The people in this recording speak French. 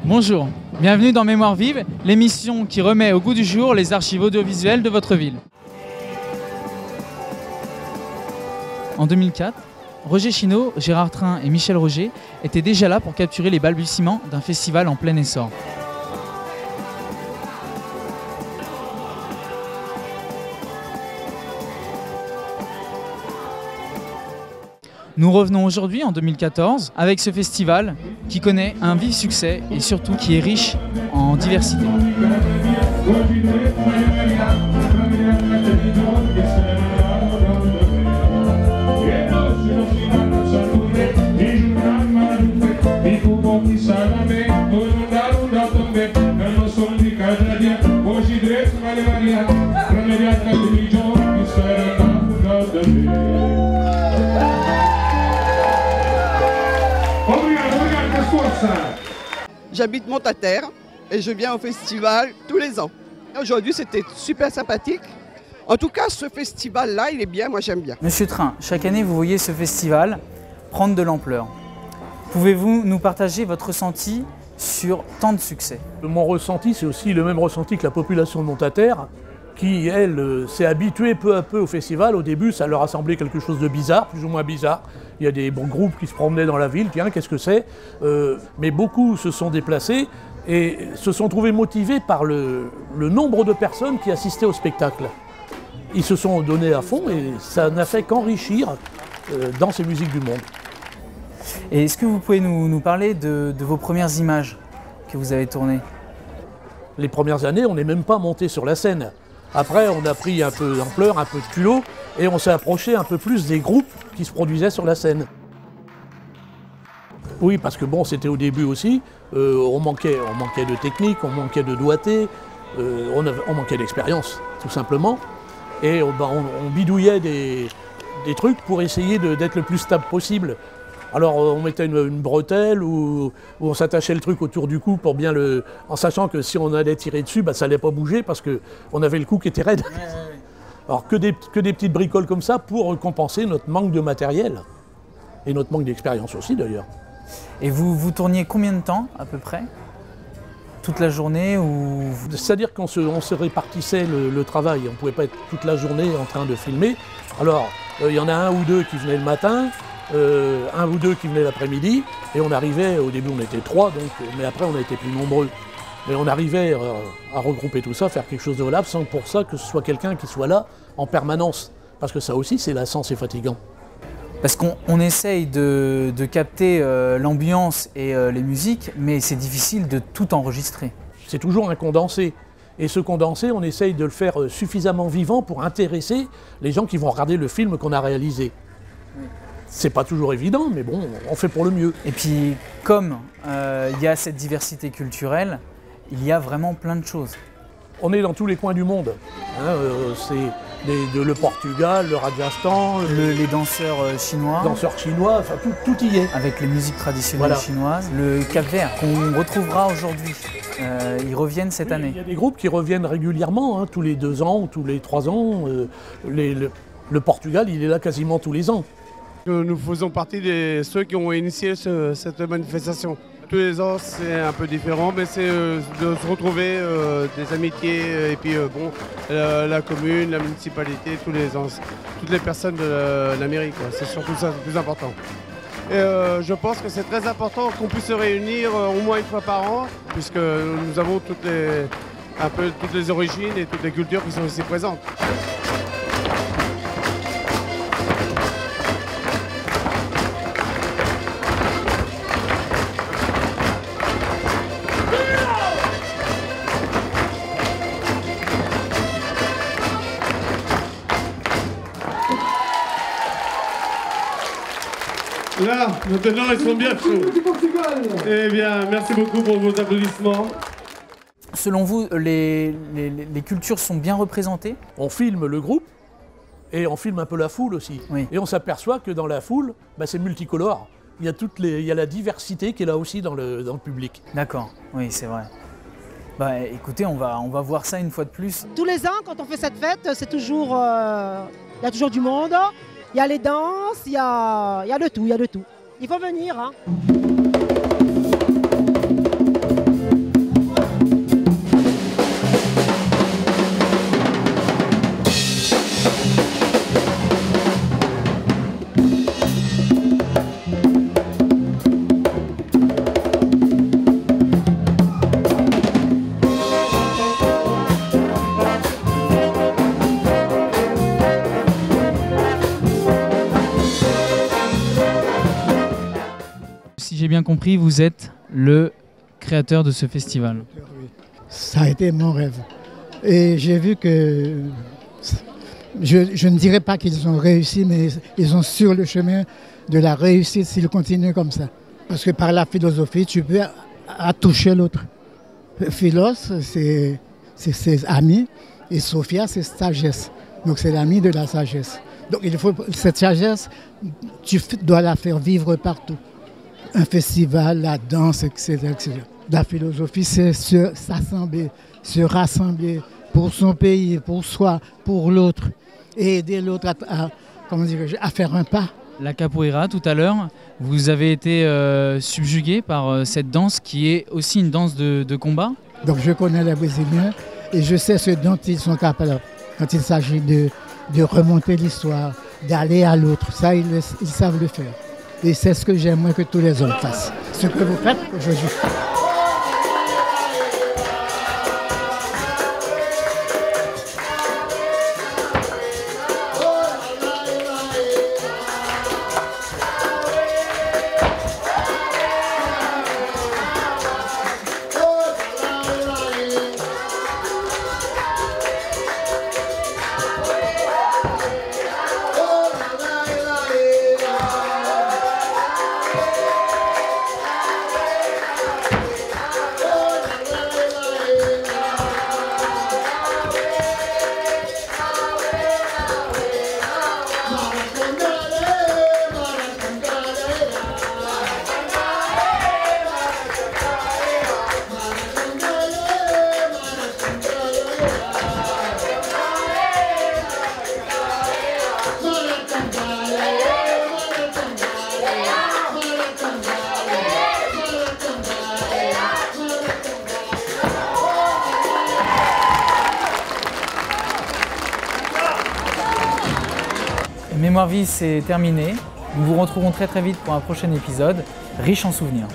Bonjour, bienvenue dans Mémoire Vive, l'émission qui remet au goût du jour les archives audiovisuelles de votre ville. En 2004, Roger Chinot, Gérard Train et Michel Roger étaient déjà là pour capturer les balbutiements d'un festival en plein essor. Nous revenons aujourd'hui en 2014 avec ce festival qui connaît un vif succès et surtout qui est riche en diversité. J'habite Montaterre et je viens au festival tous les ans. Aujourd'hui, c'était super sympathique. En tout cas, ce festival-là, il est bien, moi j'aime bien. Monsieur Train, chaque année, vous voyez ce festival prendre de l'ampleur. Pouvez-vous nous partager votre ressenti sur tant de succès? Mon ressenti, c'est aussi le même ressenti que la population de Montaterre, qui, elle, s'est habituée peu à peu au festival. Au début, ça leur a semblé quelque chose de bizarre, plus ou moins bizarre. Il y a des bons groupes qui se promenaient dans la ville, tiens, qu'est-ce que c'est? Mais beaucoup se sont déplacés et se sont trouvés motivés par le nombre de personnes qui assistaient au spectacle. Ils se sont donnés à fond et ça n'a fait qu'enrichir dans ces musiques du monde. Et est-ce que vous pouvez nous parler de vos premières images que vous avez tournées? Les premières années, on n'est même pas monté sur la scène. Après, on a pris un peu d'ampleur, un peu de culot, et on s'est approché un peu plus des groupes qui se produisaient sur la scène. Oui, parce que bon, c'était au début aussi, on manquait de technique, on manquait de doigté, on manquait d'expérience, tout simplement. Et on bidouillait des trucs pour essayer d'être le plus stable possible. Alors on mettait une bretelle ou on s'attachait le truc autour du cou pour bien en sachant que si on allait tirer dessus, ça n'allait pas bouger parce qu'on avait le cou qui était raide. Alors que des petites bricoles comme ça pour compenser notre manque de matériel et notre manque d'expérience aussi d'ailleurs. Et vous tourniez combien de temps à peu près? Toute la journée ou... C'est-à-dire qu'on se répartissait le travail, on ne pouvait pas être toute la journée en train de filmer. Alors il y en a un ou deux qui venaient le matin, un ou deux qui venaient l'après-midi, et on arrivait, au début on était 3, mais après on a été plus nombreux. Mais on arrivait à regrouper tout ça, faire quelque chose de valable, sans pour ça que ce soit quelqu'un qui soit là en permanence. Parce que ça aussi c'est lassant, c'est fatigant. Parce qu'on essaye de capter l'ambiance et les musiques, mais c'est difficile de tout enregistrer. C'est toujours un condensé. Et ce condensé, on essaye de le faire suffisamment vivant pour intéresser les gens qui vont regarder le film qu'on a réalisé. Oui. C'est pas toujours évident, mais bon, on fait pour le mieux. Et puis, comme il y a cette diversité culturelle, il y a vraiment plein de choses. On est dans tous les coins du monde. Hein, c'est le Portugal, le Rajasthan, les danseurs chinois. Danseurs chinois, enfin tout y est. Avec les musiques traditionnelles chinoises. Le Cap-Vert, qu'on retrouvera aujourd'hui. Ils reviennent cette année. Il y a des groupes qui reviennent régulièrement, hein, tous les 2 ans ou tous les 3 ans. Le Portugal, il est là quasiment tous les ans. Nous faisons partie de ceux qui ont initié cette manifestation. Tous les ans, c'est un peu différent, mais c'est de se retrouver des amitiés et puis la commune, la municipalité, tous les ans, toutes les personnes de la mairie. C'est surtout ça le plus important. Et je pense que c'est très important qu'on puisse se réunir au moins une fois par an, puisque nous avons toutes les origines et toutes les cultures qui sont ici présentes. Là, maintenant, ils sont bien chauds. Eh bien, merci beaucoup pour vos applaudissements. Selon vous, les cultures sont bien représentées? On filme le groupe et on filme un peu la foule aussi. Oui. Et on s'aperçoit que dans la foule, c'est multicolore. Il y a la diversité qui est là aussi dans le public. D'accord, oui, c'est vrai. Écoutez, on va voir ça une fois de plus. Tous les ans, quand on fait cette fête, c'est toujours il y a toujours du monde, il y a les danses, il y a de tout, il y a de tout. Il faut venir, hein. Si j'ai bien compris, vous êtes le créateur de ce festival. Ça a été mon rêve. Et j'ai vu que, je ne dirais pas qu'ils ont réussi, mais ils sont sur le chemin de la réussite s'ils continuent comme ça. Parce que par la philosophie, tu peux toucher l'autre. Philos, c'est ses amis, et Sophia, c'est sagesse. Donc c'est l'ami de la sagesse. Donc il faut, cette sagesse, tu dois la faire vivre partout. Un festival, la danse, etc., etc. La philosophie, c'est s'assembler, se rassembler pour son pays, pour soi, pour l'autre, et aider l'autre à faire un pas. La capoeira, tout à l'heure, vous avez été subjugué par cette danse qui est aussi une danse de combat. Donc je connais les Brésiliens et je sais ce dont ils sont capables quand il s'agit de remonter l'histoire, d'aller à l'autre. Ça, ils savent le faire. Et c'est ce que j'aimerais que tous les hommes fassent. Ce que vous faites aujourd'hui. Mémoire Vie, c'est terminé. Nous vous retrouvons très vite pour un prochain épisode riche en souvenirs.